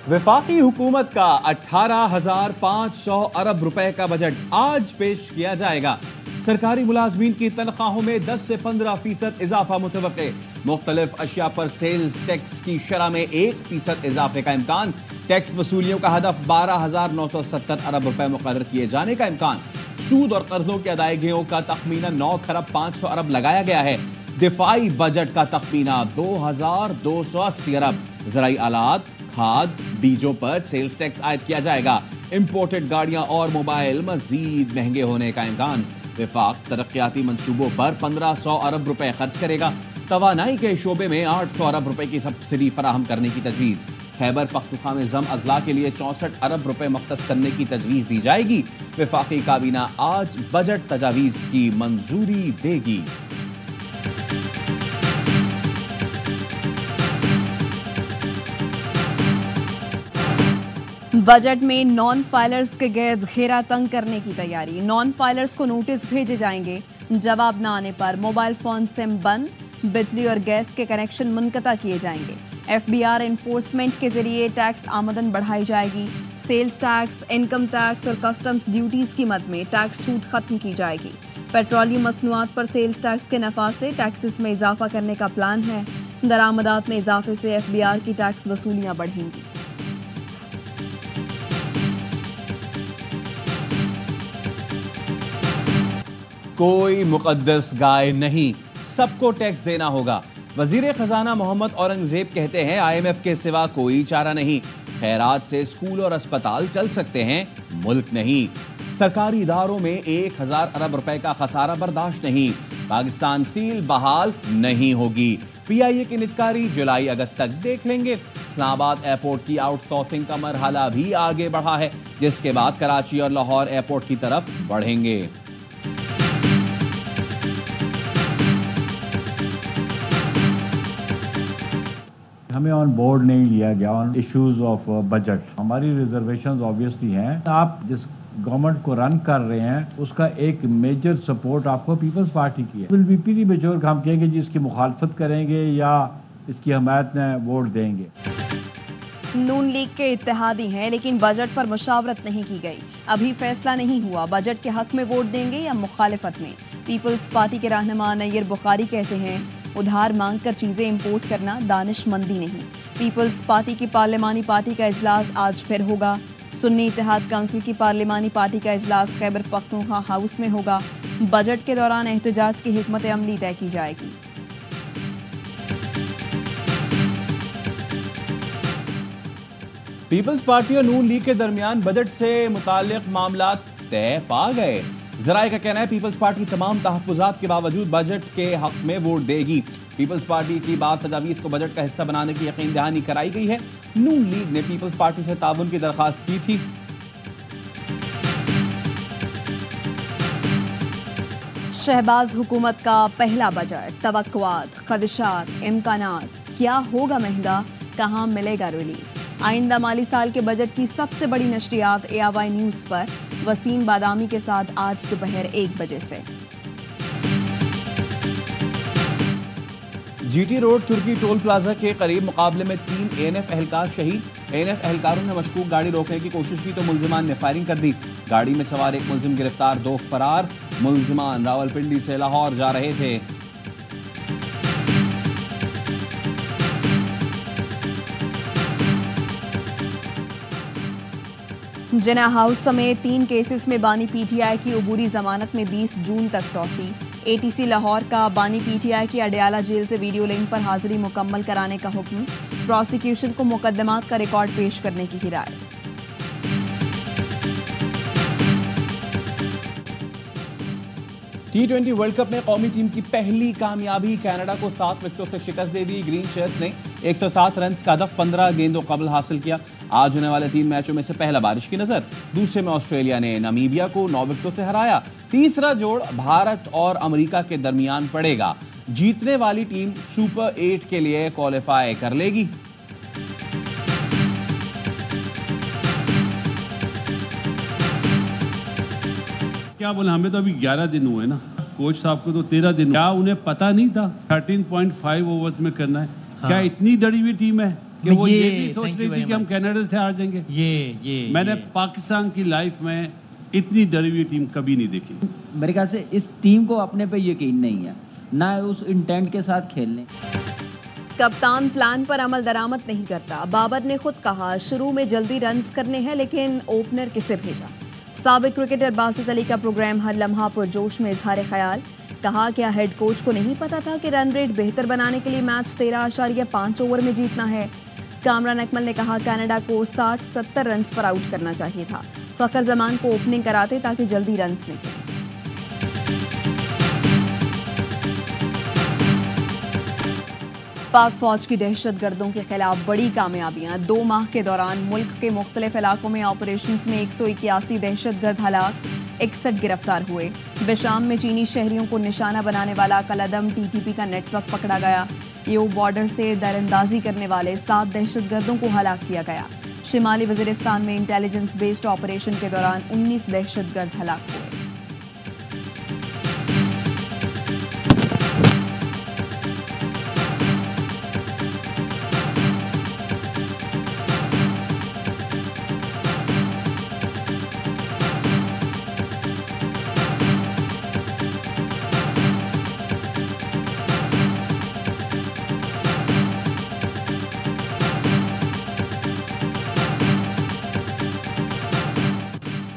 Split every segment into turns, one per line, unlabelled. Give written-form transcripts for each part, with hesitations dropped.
वफाकी हुकूमत का 18,500 अरब रुपए का बजट आज पेश किया जाएगा। सरकारी मुलाजमीन की तनख्वाहों में 10 से 15% इजाफा मुतवक्के। मुख्तलिफ अशिया पर सेल्स टैक्स की शरह में 1% इजाफे का इम्कान। टैक्स वसूलियों का हदफ 12,970 अरब रुपए मुकर्रर किए जाने का इम्कान। सूद और कर्जों की अदायगियों का तखमीना 9 खरब 500 अरब लगाया गया है। दिफाई बजट का तखमीना 2,280 अरब। ज़राई आलात, खाद, बीजों पर सेल्स टैक्स आयद किया जाएगा। इंपोर्टेड गाड़ियां और मोबाइल मजीद महंगे होने का इम्कान। विफाक तरक्याती मंसूबों पर 1,500 अरब रुपए खर्च करेगा। तवानाई के शोबे में 800 अरब रुपए की सब्सिडी फराहम करने की तजवीज़। खैबर पख्तूनख्वा में जम अजला के लिए 64 अरब रुपए मख्तस करने की तजवीज़ दी जाएगी। विफाकी काबीना आज बजट तजावीज़ की मंजूरी देगी।
बजट में नॉन फाइलर्स के गिर्द घेरा तंग करने की तैयारी। नॉन फाइलर्स को नोटिस भेजे जाएंगे। जवाब न आने पर मोबाइल फोन सिम बंद, बिजली और गैस के कनेक्शन मुनक़ता किए जाएंगे। FBI एनफोर्समेंट के जरिए टैक्स आमदन बढ़ाई जाएगी। सेल्स टैक्स, इनकम टैक्स और कस्टम्स ड्यूटीज की मद में टैक्स छूट खत्म की जाएगी। पेट्रोलियम मसनूआत पर सेल्स टैक्स के नफा से टैक्सेस में इजाफा करने का प्लान है। दरामदात में इजाफे से FBI की टैक्स वसूलियां बढ़ेंगी।
कोई मुकद्दस गाय नहीं, सबको टैक्स देना होगा। वजीर खजाना मोहम्मद औरंगजेब कहते हैं IMF के सिवा कोई चारा नहीं। खैरात से स्कूल और अस्पताल चल सकते हैं, मुल्क नहीं। सरकारी इदारों में 1,000 अरब रुपए का खसारा बर्दाश्त नहीं। पाकिस्तान स्टील बहाल नहीं होगी। PIA की निजकारी जुलाई अगस्त तक देख लेंगे। इस्लामाबाद एयरपोर्ट की आउटसोर्सिंग का मरहला भी आगे बढ़ा है, जिसके बाद कराची और लाहौर एयरपोर्ट की तरफ बढ़ेंगे।
हमें ऑन बोर्ड नहीं लिया गया ऑन इश्यूज ऑफ बजट। हमारी रिजर्वेशंस ऑब्वियसली हैं। आप जिस गवर्नमेंट को रन कर रहे हैं उसका एक मेजर सपोर्ट आपको पीपल्स पार्टी की है। विल बी प्री मेच्योर हम कहेंगे जी इसकी मुखालफत करेंगे या इसकी हमायत में वोट देंगे।
नून लीग के इत्तेहादी हैं, लेकिन बजट पर मुशावरत नहीं की गई। अभी फैसला नहीं हुआ बजट के हक में वोट देंगे या मुखालिफत में। पीपल्स पार्टी के रहनुमा नैयर बुखारी कहते हैं उधार मांगकर चीजें इंपोर्ट करना दानिशमंदी नहीं। पीपल्स पार्टी की पार्लिमानी पार्टी का इजलास आज फिर होगा। सुन्नी इत्तेहाद काउंसिल की पार्लिमानी पार्टी का इजलास खैबर पख्तूनख्वा हाउस में होगा। बजट के दौरान एहतजाज की हिकमत अमली तय की जाएगी।
पीपल्स पार्टी और नून लीग के दरमियान बजट से मुताल्लिक मामला तय पा गए। ज़राए का कहना है पीपल्स पार्टी तमाम तहफ़्फ़ुज़ात के बावजूद बजट के हक में वोट देगी। पीपल्स पार्टी की बात तजावीज़ को बजट का हिस्सा बनाने की यकीन दहानी कराई गई है। नून लीग ने पीपल्स पार्टी से ताउन की दरख्वास्त की थी।
शहबाज हुकूमत का पहला बजट, तवक्कुआत, खदशात, इम्कानात, क्या होगा महंगा, कहाँ मिलेगा रिलीफ। आइंदा माली साल के बजट की सबसे बड़ी नशरियात ARY न्यूज़ पर वसीम बादामी के साथ आज दोपहर 1 बजे से।
GT रोड तुर्की टोल प्लाजा के करीब मुकाबले में 3 ANF एहलकार शहीद। ANF एहलकारों ने मशकूक गाड़ी रोकने की कोशिश की तो मुल्जिमान ने फायरिंग कर दी। गाड़ी में सवार एक मुल्जिम गिरफ्तार, 2 फरार। मुल्जिमान रावलपिंडी से लाहौर जा रहे थे।
जिना हाउस समेत 3 केसेस में बानी PTI की अबूरी जमानत में 20 जून तक तौसी। ATC लाहौर का बानी PTI की अडयाला जेल से वीडियो लिंक पर हाजिरी मुकम्मल कराने का हुक्म। प्रोसिक्यूशन को मुकदमात का रिकॉर्ड पेश करने की हिदायत।
T20 वर्ल्ड कप में कौमी टीम की पहली कामयाबी, कनाडा को 7 विकेटों से शिकस्त दे दी। ग्रीन शेयर्स ने 107 रन का हदफ 15 गेंदों कबल हासिल किया। आज होने वाले 3 मैचों में से पहला बारिश की नजर। दूसरे में ऑस्ट्रेलिया ने नामीबिया को 9 विकेटों से हराया। तीसरा जोड़ भारत और अमेरिका के दरमियान पड़ेगा। जीतने वाली टीम सुपर 8 के लिए क्वालिफाई कर लेगी।
क्या बोले, हमें तो अभी 11 दिन हुए ना, कोच साहब को तो 13 दिन। क्या उन्हें पता नहीं था 13.5 ओवर्स में करना है? क्या इतनी डरी हुई टीम है? कि वो ये भी सोच रही थी कि हम कनाडा से हार जाएंगे। मैंने पाकिस्तान की लाइफ में इतनी डरी हुई टीम कभी नहीं देखी।
मेरे ख्याल से इस टीम को अपने पे यकीन नहीं है, ना उस इंटेंट के साथ खेलने।
कप्तान प्लान पर अमल दरामद नहीं करता। बाबर ने खुद कहा शुरू में जल्दी रन्स करने हैं, लेकिन ओपनर किसे भेजा। साबिक क्रिकेटर बासित अली का प्रोग्राम हर लम्हा पुरजोश में इजहार ख्याल। कहा क्या हेड कोच को नहीं पता था कि रन रेट बेहतर बनाने के लिए मैच 13.5 ओवर में जीतना है। कामरान अकमल ने कहा कनाडा को 60-70 रन्स पर आउट करना चाहिए था। फखर जमान को ओपनिंग कराते ताकि जल्दी रन्स निकले। पाक फौज की दहशतगर्दों के खिलाफ बड़ी कामयाबियां। 2 माह के दौरान मुल्क के मुख्तलिफ इलाकों में ऑपरेशंस में 181 दहशतगर्द हलाक, 61 गिरफ्तार हुए। बेशाम में चीनी शहरियों को निशाना बनाने वाला कलअदम TTP का नेटवर्क पकड़ा गया। ईओ बॉर्डर से दरअंदाजी करने वाले 7 दहशतगर्दों को हलाक किया गया। शिमाली वजीरिस्तान में इंटेलिजेंस बेस्ड ऑपरेशन के दौरान 19 दहशतगर्द हलाक हुए।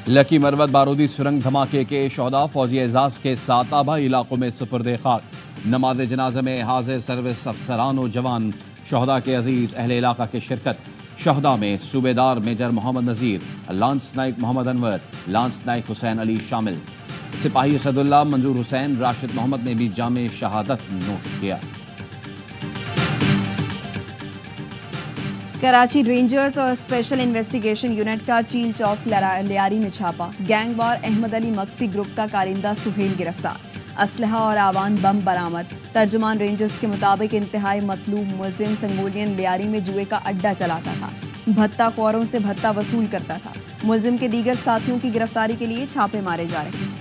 लकी मरवत बारूदी सुरंग धमाके के शोहदा फौजी एजाज के 7 आबाई इलाकों में सुपुर्द खाक। नमाज जनाजा में हाजिर सर्विस अफसरान और जवान शोहदा के अजीज अहले इलाका की शिरकत। शोहदा में सूबेदार मेजर मोहम्मद नजीर, लांस नाइक मोहम्मद अनवर, लांस नाइक हुसैन अली शामिल। सिपाही असदुल्ला, मंजूर हुसैन, राशिद मोहम्मद ने भी जामे शहादत नोश किया।
कराची रेंजर्स और स्पेशल इन्वेस्टिगेशन यूनिट का चील चौक लियारी में छापा। गैंगवार अहमद अली मक्सी ग्रुप का कारिंदा सुहेल गिरफ्तार। असलहा और आवान बम बरामद। तर्जुमान रेंजर्स के मुताबिक इंतहाई मतलूब मुलजिम संगोलियन लियारी में जुए का अड्डा चलाता था। भत्ता खौरों से भत्ता वसूल करता था। मुलजिम के दीगर साथियों की गिरफ्तारी के लिए छापे मारे जा रहे हैं।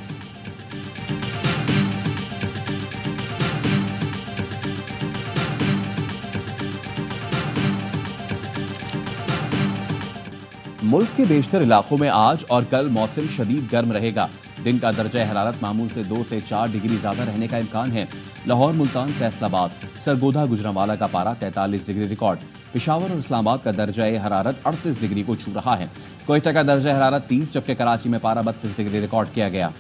मुल्क के बेशतर इलाकों में आज और कल मौसम शदीद गर्म रहेगा। दिन का दर्जा हरारत मामूल से 2 से 4 डिग्री ज्यादा रहने का इम्कान है। लाहौर, मुल्तान, फैसलाबाद, सरगोधा, गुजरांवाला का पारा 43 डिग्री रिकॉर्ड। पेशावर और इस्लामाबाद का दर्जा हरारत 38 डिग्री को छू रहा है। कोयटा का दर्जा हरारत 30, जबकि कराची में पारा 32 डिग्री रिकॉर्ड किया गया।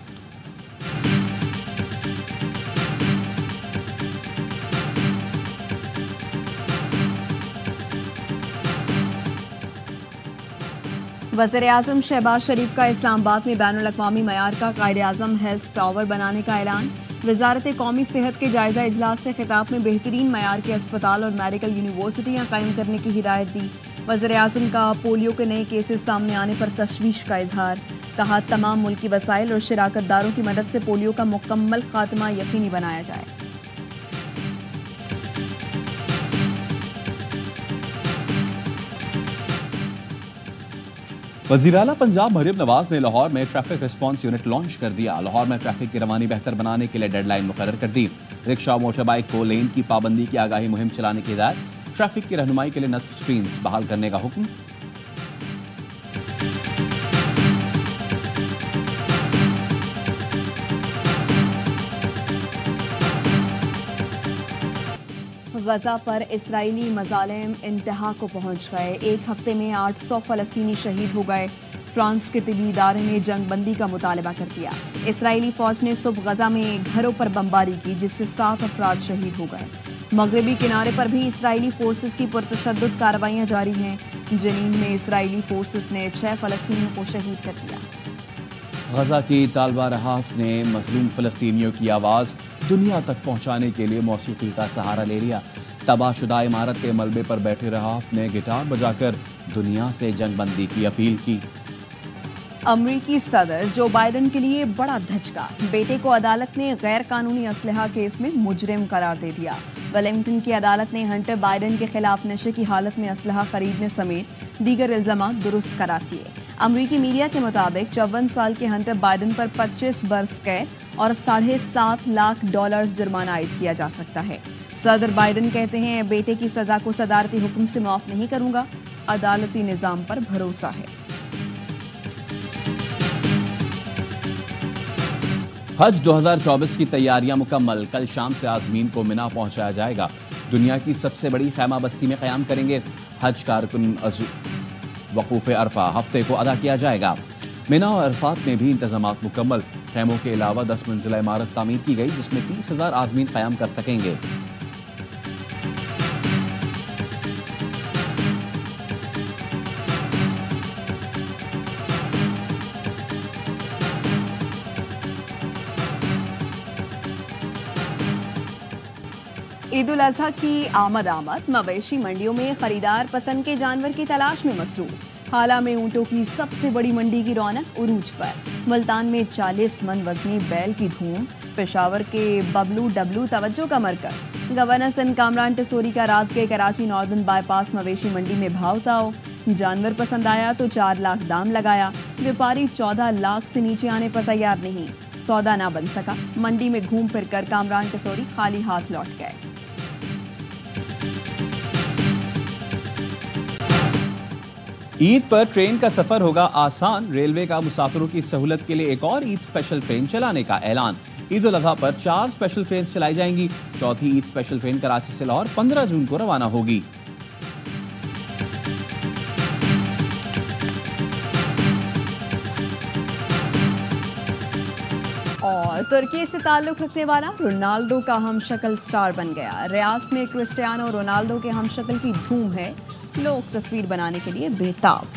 वज़ीर-ए-आज़म शहबाज शरीफ का इस्लामाबाद में बैनुल-अक़वामी मयार का कायद-ए-आज़म हेल्थ टावर बनाने का ऐलान। वजारत कौमी सेहत के जायजा इजलास से खिताब में बेहतरीन मयार के अस्पताल और मेडिकल यूनिवर्सिटियाँ कायम करने की हिदायत दी। वज़ीर-ए-आज़म का पोलियो के नए केसेस सामने आने पर तशवीश का इजहार। कहा तमाम मुल्की वसाइल और शराकतदारों की मदद से पोलियो का मुकम्मल खात्मा यकीनी बनाया जाए।
वज़ीर आला पंजाब मरियम नवाज ने लाहौर में ट्रैफिक रिस्पांस यूनिट लॉन्च कर दिया। लाहौर में ट्रैफिक की रवानी बेहतर बनाने के लिए डेडलाइन मुकर्रर कर दी। रिक्शा, मोटर बाइक को लेन की पाबंदी की आगाही मुहिम चलाने की हिदायत। ट्रैफिक की रहनुमाई के लिए नस्ब स्क्रीन बहाल करने का हुक्म।
गजा पर इसराइली मजालिम इंतहा को पहुंच गए। एक हफ्ते में 800 फलस्तीनी शहीद हो गए। फ्रांस के तिबी इदारे ने जंगबंदी का मुतालबा कर दिया। इसराइली फौज ने सुबह गजा में घरों पर बमबारी की, जिससे 7 अफराद शहीद हो गए। मगरबी किनारे पर भी इसराइली फोर्सेस की पुरतशद्दुद कार्रवाइयां जारी हैं। जनीन में इसराइली फोर्सेस ने 6 फलस्तीनियों को शहीद कर दिया।
गजा की तालबा रहाफ ने मजलूम फलस्तीनियों की आवाज़ दुनिया तक पहुंचाने के लिए मौसीकी का सहारा ले लिया। तबाहशुदा इमारत के मलबे पर बैठे रहाफ ने गिटार बजाकर दुनिया से जंगबंदी की अपील की।
अमरीकी सदर जो बाइडेन के लिए बड़ा धचका। बेटे को अदालत ने गैर कानूनी असलहा केस में मुजरिम करार दे दिया। वेलिंगटन की अदालत ने हंटर बाइडेन के खिलाफ नशे की हालत में असलहा खरीदने समेत दीगर इल्जामात दुरुस्त करार दिए। अमरीकी मीडिया के मुताबिक 54 साल के हंटर बाइडेन पर 25 बरस कैद और $7.5 लाख जुर्माना आयद किया जा सकता है। सदर बाइडेन कहते हैं बेटे की सजा को सदारती हुक्म से माफ नहीं करूंगा, अदालती निजाम पर भरोसा है।
हज 2024 की तैयारियां मुकम्मल, कल शाम से आज़मीन को मिना पहुंचाया जाएगा। दुनिया की सबसे बड़ी खैमा बस्ती में क़याम करेंगे हज कारकुन। वकूफ़ अरफा हफ्ते को अदा किया जाएगा। मिना और अरफात में भी इंतजामात मुकम्मल। खैमों के अलावा 10 मंजिला इमारत तामीर की गई, जिसमें 30,000 आज़मीन क़याम कर सकेंगे।
ईद उल अजहा की आमद मवेशी मंडियों में खरीदार पसंद के जानवर की तलाश में मसरूफ। हाला में ऊंटों की सबसे बड़ी मंडी की रौनक उरूज पर। मुल्तान में 40 मन वजनी बैल की धूम। पेशावर के बबलू डब्लू तवज्जो का मरकज। गवर्नर सिंध कामरान टिसोरी का रात के कराची नॉर्दर्न बाईपास मवेशी मंडी में भाव ताओ। जानवर पसंद आया तो 4 लाख दाम लगाया। व्यापारी 14 लाख से नीचे आने पर तैयार नहीं, सौदा ना बन सका। मंडी में घूम फिर कर कामरान टिसोरी खाली हाथ लौट गए।
ईद पर ट्रेन का सफर होगा आसान। रेलवे का मुसाफिरों की सहूलत के लिए एक और ईद स्पेशल ट्रेन चलाने का ऐलान। ईद उल अजहा पर 4 स्पेशल ट्रेन चलाई जाएंगी। चौथी ईद स्पेशल ट्रेन कराची से लाहौर 15 जून को रवाना होगी।
और तुर्की से ताल्लुक रखने वाला रोनाल्डो का हमशक्ल स्टार बन गया। रियाज में क्रिस्टियानो रोनाल्डो के हमशक्ल की धूम है। लोग तस्वीर बनाने के लिए बेताब।